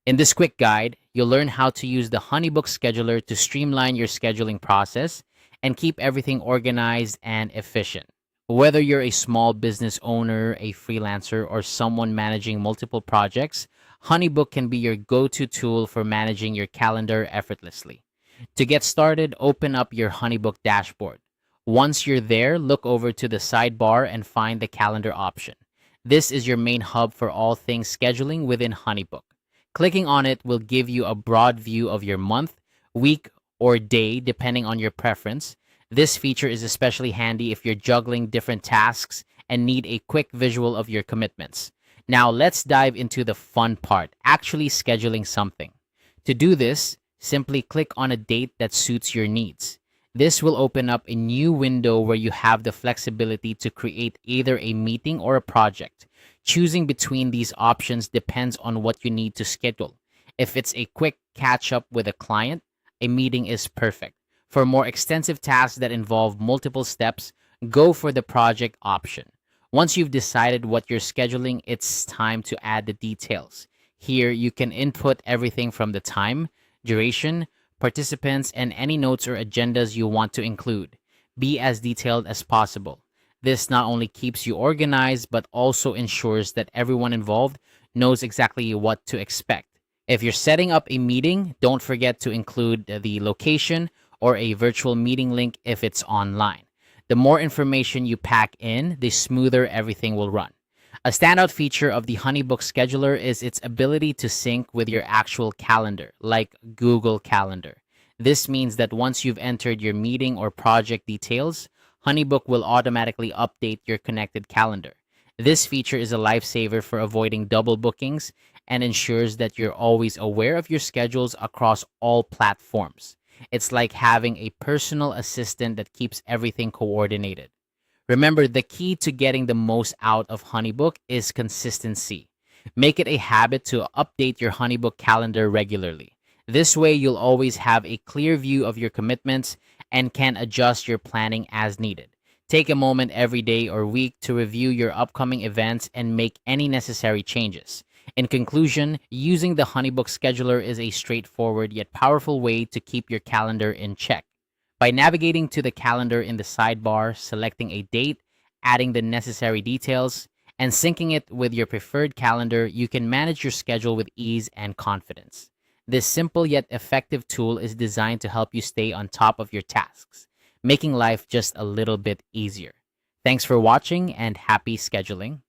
In this quick guide, you'll learn how to use the HoneyBook Scheduler to streamline your scheduling process and keep everything organized and efficient. Whether you're a small business owner, a freelancer, or someone managing multiple projects, HoneyBook can be your go-to tool for managing your calendar effortlessly. To get started, open up your HoneyBook dashboard. Once you're there, look over to the sidebar and find the calendar option. This is your main hub for all things scheduling within HoneyBook. Clicking on it will give you a broad view of your month, week, or day, depending on your preference. This feature is especially handy if you're juggling different tasks and need a quick visual of your commitments. Now, let's dive into the fun part, actually scheduling something. To do this, simply click on a date that suits your needs. This will open up a new window where you have the flexibility to create either a meeting or a project. Choosing between these options depends on what you need to schedule. If it's a quick catch up with a client, a meeting is perfect. For more extensive tasks that involve multiple steps, go for the project option. Once you've decided what you're scheduling, it's time to add the details. Here, you can input everything from the time, duration, participants, and any notes or agendas you want to include. Be as detailed as possible. This not only keeps you organized, but also ensures that everyone involved knows exactly what to expect. If you're setting up a meeting, don't forget to include the location or a virtual meeting link if it's online. The more information you pack in, the smoother everything will run. A standout feature of the HoneyBook Scheduler is its ability to sync with your actual calendar, like Google Calendar. This means that once you've entered your meeting or project details, HoneyBook will automatically update your connected calendar. This feature is a lifesaver for avoiding double bookings and ensures that you're always aware of your schedules across all platforms. It's like having a personal assistant that keeps everything coordinated. Remember, the key to getting the most out of HoneyBook is consistency. Make it a habit to update your HoneyBook calendar regularly. This way, you'll always have a clear view of your commitments and can adjust your planning as needed. Take a moment every day or week to review your upcoming events and make any necessary changes. In conclusion, using the HoneyBook Scheduler is a straightforward yet powerful way to keep your calendar in check. By navigating to the calendar in the sidebar, selecting a date, adding the necessary details, and syncing it with your preferred calendar, you can manage your schedule with ease and confidence. This simple yet effective tool is designed to help you stay on top of your tasks, making life just a little bit easier. Thanks for watching and happy scheduling.